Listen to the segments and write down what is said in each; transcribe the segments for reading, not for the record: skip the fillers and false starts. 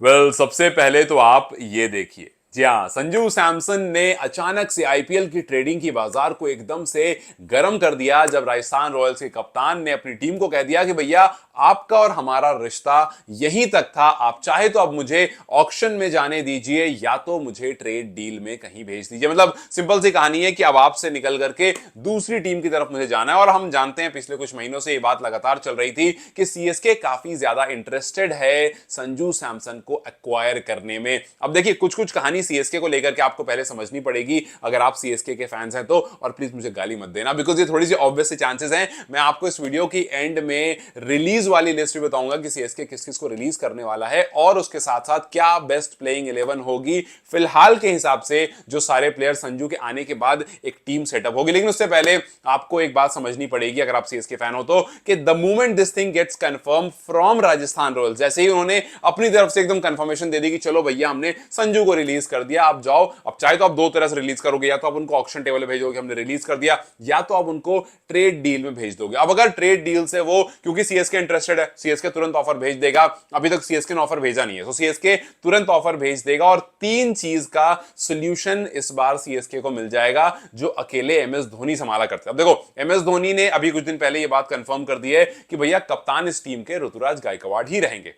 सबसे पहले तो आप ये देखिए। जी हाँ, संजू सैमसन ने अचानक से आईपीएल की ट्रेडिंग की बाजार को एकदम से गर्म कर दिया जब राजस्थान रॉयल्स के कप्तान ने अपनी टीम को कह दिया कि भैया आपका और हमारा रिश्ता यहीं तक था, आप चाहे तो अब मुझे ऑक्शन में जाने दीजिए या तो मुझे ट्रेड डील में कहीं भेज दीजिए। मतलब सिंपल सी कहानी है कि अब आपसे निकल करके दूसरी टीम की तरफ मुझे जाना है। और हम जानते हैं पिछले कुछ महीनों से ये बात लगातार चल रही थी कि सीएसके काफी ज्यादा इंटरेस्टेड है संजू सैमसन को एक्वायर करने में। अब देखिए कुछ कुछ कहानी सीएसके को लेकर के आपको पहले समझनी पड़ेगी अगर आप सीएसके के फैंस हैं तो। और प्लीज मुझे गाली मत देना बिकॉज ये थोड़ी सी ऑब्वियस सी चांसेस हैं। मैं आपको इस वीडियो की एंड में रिलीज वाली लिस्ट भी बताऊंगा कि सीएसके किस किस को रिलीज करने वाला है और उसके साथ साथ क्या बेस्ट प्लेइंग 11 होगी फिलहाल के हिसाब से, जो सारे प्लेयर संजू के आने के बाद एक टीम सेटअप होगी। लेकिन उससे पहले आपको एक बात समझनी पड़ेगी अगर आप सीएसके फैन हो तो, कि the moment this thing gets confirm from Rajasthan Royals, जैसे ही उन्होंने अपनी तरफ से एकदम कंफर्मेशन दे दी कि चलो भैया हमने संजू को रिलीज कर दिया, आप जाओ। अब चाहे तो आप दो तरह से रिलीज करोगे, या तो आप उनको ऑक्शन टेबल में भेजोगे हमने रिलीज कर दिया, या तो आप उनको ट्रेड डील में भेज दोगे। अब अगर ट्रेड डील से वो, क्योंकि सीएसके इंटरेस्टेड है, सीएसके तुरंत ऑफर भेज देगा। अभी तक सीएसके ने ऑफर भेजा नहीं है तो सीएसके तुरंत ऑफर भेज देगा और तीन चीज का सोल्यूशन इस बार सीएसके को मिल जाएगा जो अकेले एमएस धोनी संभाला करते हैं। अब देखो एमएस धोनी ने अभी कुछ दिन पहले ये बात कंफर्म कर दी है कि भैया कप्तान इस टीम के ऋतुराज गायकवाड़ ही रहेंगे।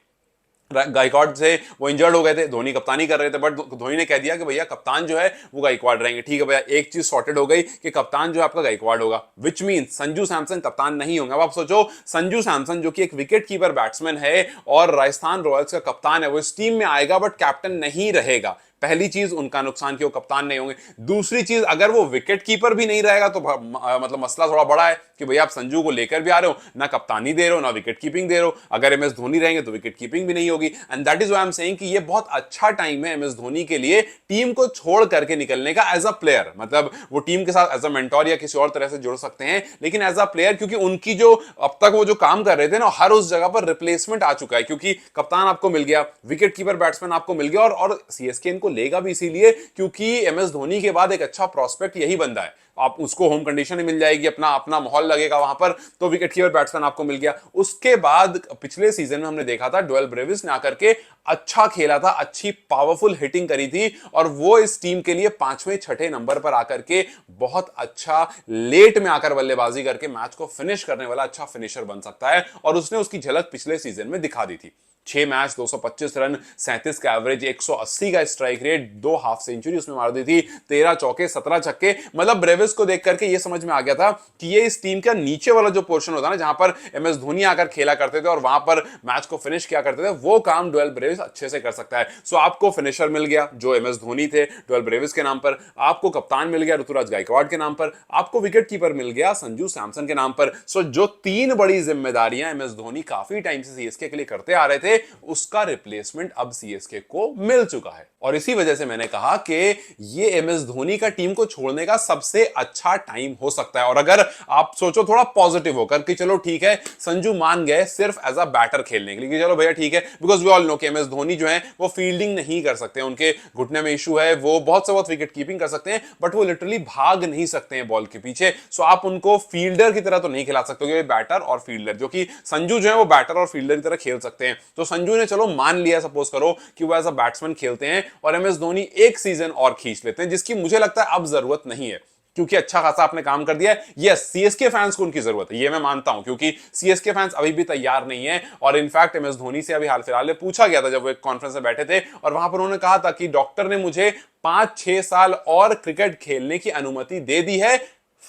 गायकवाड़ से वो इंजर्ड हो गए थे, धोनी कप्तानी कर रहे थे, बट धोनी ने कह दिया कि भैया कप्तान जो है वो गायकवाड़ रहेंगे। ठीक है भैया, एक चीज सॉर्टेड हो गई कि कप्तान जो है आपका गायकवाड़ होगा, विच मींस संजू सैमसन कप्तान नहीं होंगे। अब आप सोचो संजू सैमसन जो कि एक विकेट कीपर बैट्समैन है और राजस्थान रॉयल्स का कप्तान है, वो इस टीम में आएगा बट कैप्टन नहीं रहेगा। पहली चीज उनका नुकसान कि वो कप्तान नहीं होंगे। दूसरी चीज अगर वो विकेट कीपर भी नहीं रहेगा तो मतलब मसला थोड़ा बड़ा है कि भैया आप संजू को लेकर भी आ रहे हो, ना कप्तानी दे रहे हो ना विकेट कीपिंग दे रहे हो। अगर एमएस धोनी रहेंगे तो विकेट कीपिंग भी नहीं होगी। And that is why I am saying कि ये बहुत अच्छा टाइम है एमएस धोनी के लिए टीम को छोड़ करके निकलने का एज अ प्लेयर। मतलब वो टीम के साथ एज अ मेंटोर या किसी और तरह से जुड़ सकते हैं, लेकिन एज अ प्लेयर क्योंकि उनकी जो अब तक वो जो काम कर रहे थे ना, हर उस जगह पर रिप्लेसमेंट आ चुका है। क्योंकि कप्तान आपको मिल गया, विकेट कीपर बैट्समैन आपको मिल गया, और सीएसके इनको लेगा भी इसीलिए क्योंकि एमएस धोनी के बाद एक अच्छा प्रोस्पेक्ट यही बंदा है। आप उसको होम कंडीशन मिल जाएगी, अपना अपना माहौल लगेगा वहां पर, तो विकेट कीपर बैट्समैन आपको मिल गया। उसके बाद पिछले सीजन में हमने देखा था डोएल ब्रेविस ने आकर के अच्छा खेला था, अच्छी पावरफुल हिटिंग करी थी, और वो इस टीम के लिए पांचवें छठे नंबर पर आकर के बहुत अच्छा लेट में आकर बल्लेबाजी करके मैच को फिनिश करने वाला अच्छा फिनिशर बन सकता है। और उसने उसकी झलक पिछले सीजन में दिखा दी थी। 6 मैच 225 रन, 37 का एवरेज, 180 का स्ट्राइक रेट, 2 हाफ सेंचुरी उसमें मार दी थी, 13 चौके 17 छक्के। मतलब ब्रेविस को देख करके ये समझ में आ गया था कि ये इस टीम का नीचे वाला जो पोर्शन होता है ना, जहां पर एमएस धोनी आकर खेला करते थे और वहां पर मैच को फिनिश किया करते थे, वो काम डोएल ब्रेविस अच्छे से कर सकता है। सो आपको फिनिशर मिल गया जो एमएस धोनी थे डोएल ब्रेविस के नाम पर, आपको कप्तान मिल गया ऋतुराज गायकवाड़ के नाम पर, आपको विकेट कीपर मिल गया संजू सैमसन के नाम पर। सो जो तीन बड़ी जिम्मेदारियां एमएस धोनी काफी टाइम से सीएसके के लिए करते आ रहे थे, उसका रिप्लेसमेंट अब सीएसके को मिल चुका है। और इसी वजह से मैंने कहा कि ये एमएस धोनी का टीम को छोड़ने का सबसे अच्छा टाइम हो सकता है। और अगर आप सोचो थोड़ा पॉजिटिव होकर कि चलो ठीक है संजू मान गए सिर्फ एज अ बैटर खेलने के लिए, चलो भैया ठीक है, बिकॉज वी ऑल नो कि एमएस धोनी जो है वो फील्डिंग नहीं कर सकते, उनके घुटने में इशू है, वो बहुत से बहुत विकेट कीपिंग कर सकते हैं बट वो लिटरली भाग नहीं सकते हैं बॉल के पीछे। सो आप उनको फील्डर की तरह तो नहीं खिला सकते, क्योंकि बैटर और फील्डर, जो कि संजू जो है वो बैटर और फील्डर की तरह खेल सकते हैं। तो संजू ने चलो मान लिया, सपोज करो कि वो एज अ बैट्समैन खेलते हैं और एमएस धोनी एक सीजन और खींच लेते हैं, जिसकी मुझे लगता है अब जरूरत नहीं है क्योंकि अच्छा खासा आपने काम कर दिया है। यस, सीएसके फैंस को उनकी जरूरत है, ये मैं मानता हूं, क्योंकि सीएसके फैंस अभी भी तैयार नहीं है। और इनफैक्ट एमएस धोनी से अभी हाल फिलहाल में पूछा गया था जब वो एक कॉन्फ्रेंस में बैठे थे, और वहां पर उन्होंने कहा था कि डॉक्टर ने मुझे 5-6 साल और क्रिकेट खेलने की अनुमति दे दी है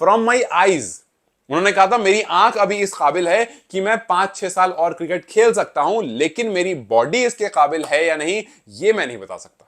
फ्रॉम माई आईज। उन्होंने कहा था मेरी आंख अभी इस काबिल है कि मैं 5-6 साल और क्रिकेट खेल सकता हूं, लेकिन मेरी बॉडी इसके काबिल है या नहीं ये मैं नहीं बता सकता।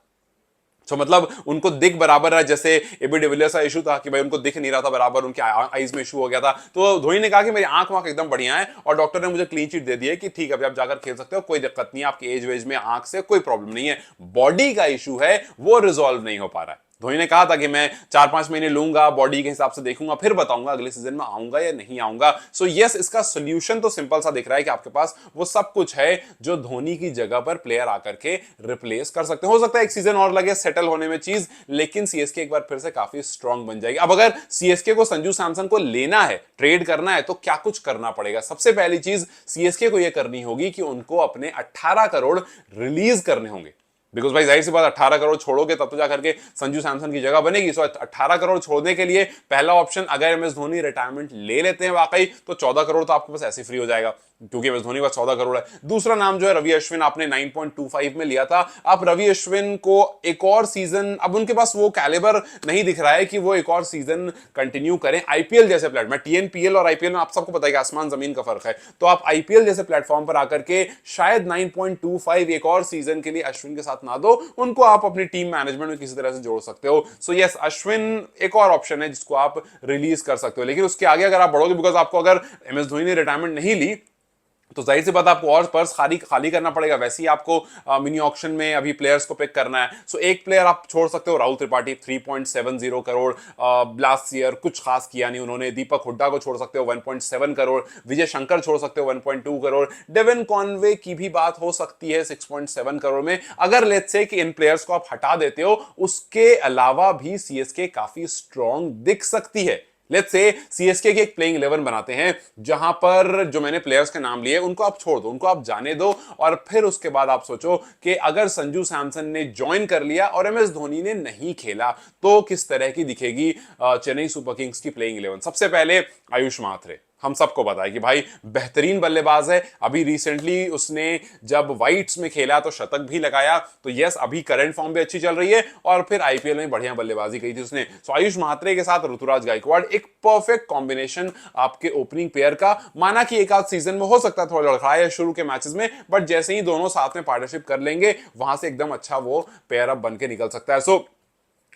तो मतलब उनको दिख बराबर है, जैसे एबी डिविलियर्स का इशू था कि भाई उनको दिख नहीं रहा था बराबर, उनके आईज में इशू हो गया था। तो धोनी ने कहा कि मेरी आंख वाँख एकदम बढ़िया है और डॉक्टर ने मुझे क्लीन चिट दे दी है कि ठीक है अभी आप जाकर खेल सकते हो, कोई दिक्कत नहीं है, आपकी एज वेज में आंख से कोई प्रॉब्लम नहीं है। बॉडी का इशू है वो रिजॉल्व नहीं हो पा रहा है। धोनी ने कहा था कि मैं 4-5 महीने लूंगा, बॉडी के हिसाब से देखूंगा, फिर बताऊंगा अगले सीजन में आऊंगा या नहीं आऊंगा। सो यस, इसका सोल्यूशन तो सिंपल सा दिख रहा है कि आपके पास वो सब कुछ है जो धोनी की जगह पर प्लेयर आकर के रिप्लेस कर सकते हैं। हो सकता है एक सीजन और लगे सेटल होने में चीज, लेकिन सीएसके एक बार फिर से काफी स्ट्रांग बन जाएगी। अब अगर सीएसके को संजू सैमसन को लेना है, ट्रेड करना है, तो क्या कुछ करना पड़ेगा? सबसे पहली चीज सीएसके को यह करनी होगी कि उनको अपने 18 करोड़ रिलीज करने होंगे। बिकॉज भाई जाहिर सी बात 18 करोड़ छोड़ोगे तब तो जाकर के संजू सैमसन की जगह बनेगी। सो 18 करोड़ छोड़ने के लिए पहला ऑप्शन, अगर एम एस धोनी रिटायरमेंट ले लेते हैं वाकई, तो 14 करोड़ तो आपके पास ऐसे फ्री हो जाएगा, क्योंकि एम एस धोनी का 14 करोड़ है। दूसरा नाम जो है रवि अश्विन, आपने 9.25 में लिया था। आप रवि अश्विन को एक और सीजन, अब उनके पास वो कैलिबर नहीं दिख रहा है कि वो एक और सीजन कंटिन्यू करें आईपीएल जैसे प्लेटफॉर्म में। टीएनपीएल और आईपीएल में आप सबको पता है कि आसमान जमीन का फर्क है। तो आप आईपीएल जैसे प्लेटफॉर्म पर आकर के शायद 9.25 एक और सीजन के लिए अश्विन के साथ ना दो, उनको आप अपनी टीम मैनेजमेंट में किसी तरह से जोड़ सकते हो। सो यस, अश्विन एक और ऑप्शन है जिसको आप रिलीज कर सकते हो। लेकिन उसके आगे अगर आप बढ़ोगे, बिकॉज आपको अगर एम एस धोनी ने रिटायरमेंट नहीं ली तो जाहिर सी बात आपको और पर्स खाली खाली करना पड़ेगा। वैसे ही आपको मिनी ऑक्शन में अभी प्लेयर्स को पिक करना है। सो एक प्लेयर आप छोड़ सकते हो, राहुल त्रिपाठी 3.70 करोड़, लास्ट ईयर कुछ खास किया नहीं उन्होंने। दीपक हुड्डा को छोड़ सकते हो 1.7 करोड़, विजय शंकर छोड़ सकते हो 1.2 करोड़, डेविन कॉनवे की भी बात हो सकती है 6.7 करोड़ में। अगर लेट्स से कि इन प्लेयर्स को आप हटा देते हो, उसके अलावा भी सीएसके काफी स्ट्रॉन्ग दिख सकती है। लेट्स से सीएसके की एक प्लेइंग 11 बनाते हैं जहां पर जो मैंने प्लेयर्स के नाम लिए उनको आप छोड़ दो, उनको आप जाने दो, और फिर उसके बाद आप सोचो कि अगर संजू सैमसन ने ज्वाइन कर लिया और एम एस धोनी ने नहीं खेला तो किस तरह की दिखेगी चेन्नई सुपर किंग्स की प्लेइंग 11। सबसे पहले आयुष मात्रे, हम सबको पता है कि भाई बेहतरीन बल्लेबाज है। अभी रिसेंटली उसने जब वाइट्स में खेला तो शतक भी लगाया। तो यस, अभी करंट फॉर्म भी अच्छी चल रही है और फिर आईपीएल में बढ़िया बल्लेबाजी की थी उसने। सो आयुष म्हात्रे के साथ ऋतुराज गायकवाड़ एक परफेक्ट कॉम्बिनेशन आपके ओपनिंग पेयर का। माना कि एक आध सीजन में हो सकता है थोड़ा लड़खड़ाया शुरू के मैचेस में, बट जैसे ही दोनों साथ में पार्टनरशिप कर लेंगे वहां से एकदम अच्छा वो पेयर अप बन के निकल सकता है। सो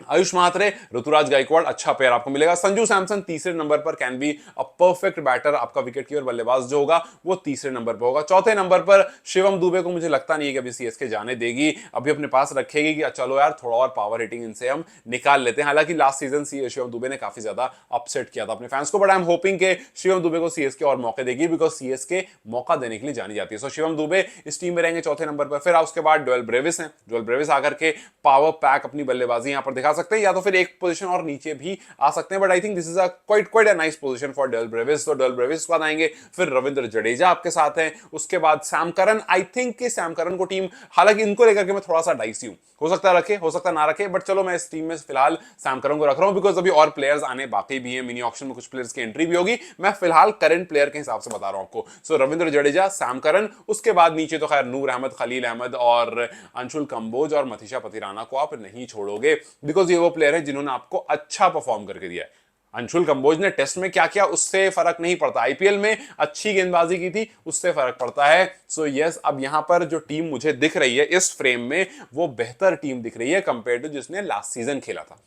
आयुष म्हात्रे, ऋतुराज गायकवाड़, अच्छा पेयर आपको मिलेगा। संजू सैमसन तीसरे नंबर पर can be a perfect batter, आपका विकेट कीपर बल्लेबाज जो होगा वो तीसरे नंबर पर होगा। चौथे नंबर पर शिवम दुबे को मुझे लगता नहीं है कि अभी सीएसके जाने देगी, अभी अपने पास रखेगी कि चलो यार थोड़ा और पावर हिटिंग इनसे हम निकाल लेते हैं। हालांकि लास्ट सीजन शिवम दुबे ने काफी ज्यादा अपसेट किया था अपने फैंस को, बट आई एम होपिंग कि शिवम दुबे को सीएसके और मौके देगी, बिकॉज सीएसके मौका देने के लिए जानी जाती है। सो शिवम दुबे इस टीम में रहेंगे चौथे नंबर पर। फिर उसके बाद डोएल ब्रेविस हैं, डोएल ब्रेविस आकर के पावर पैक अपनी बल्लेबाजी यहां पर दिखा सकते हैं, या तो फिर एक पोजीशन और नीचे भी आ सकते हैं, but I think this is a quite a nice position for dual Brevis. तो डोएल ब्रेविस बाद आएंगे, फिर रविंद्र जडेजा आपके साथ हैं, उसके बाद सैम करन। आई थिंक कि सैम करन को टीम, हालांकि इनको लेकर के मैं थोड़ा सा डाइसी हूं, हो सकता है रखे हो सकता है ना रखे, बट चलो मैं इस टीम में फिलहाल सैम करन को रख रहा हूं, बिकॉज अभी और प्लेयर्स आने बाकी भी हैं। मिनी ऑक्शन में कुछ प्लेयर्स की एंट्री भी होगी, मैं फिलहाल करंट प्लेयर के हिसाब से बता रहा हूं आपको। सो रविंद्र जडेजा, सैम करन, उसके बाद नीचे तो खैर नूर अहमद, खलील अहमद और अंशुल कंबोज और मथीशा पतिराना को आप नहीं छोड़ोगे, बिकॉज ये वो प्लेयर है जिन्होंने आपको अच्छा परफॉर्म करके दिया है। अंशुल कंबोज ने टेस्ट में क्या किया उससे फर्क नहीं पड़ता, आईपीएल में अच्छी गेंदबाजी की थी उससे फर्क पड़ता है। सो यस, अब यहां पर जो टीम मुझे दिख रही है इस फ्रेम में वो बेहतर टीम दिख रही है कंपेयर टू जिसने लास्ट सीजन खेला था।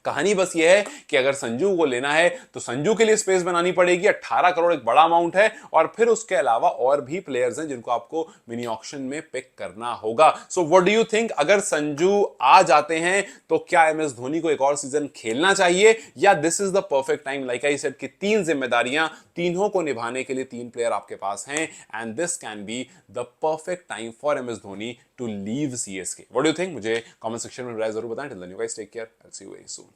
कहानी बस ये है कि अगर संजू को लेना है तो संजू के लिए स्पेस बनानी पड़ेगी। 18 करोड़ एक बड़ा अमाउंट है, और फिर उसके अलावा और भी प्लेयर्स हैं जिनको आपको मिनी ऑक्शन में पिक करना होगा। So what do you think, अगर संजू आ जाते हैं तो क्या एम एस धोनी को एक और सीजन खेलना चाहिए, या this is the perfect time, like I said कि तीन जिम्मेदारियां तीनों को निभाने के लिए तीन प्लेयर आपके पास हैं, and this can be the perfect time for M S Dhoni to leave CSK. What do you think, मुझे कमेंट सेक्शन में राय जरूर बताएं। Till then you guys take care, I will see you very soon.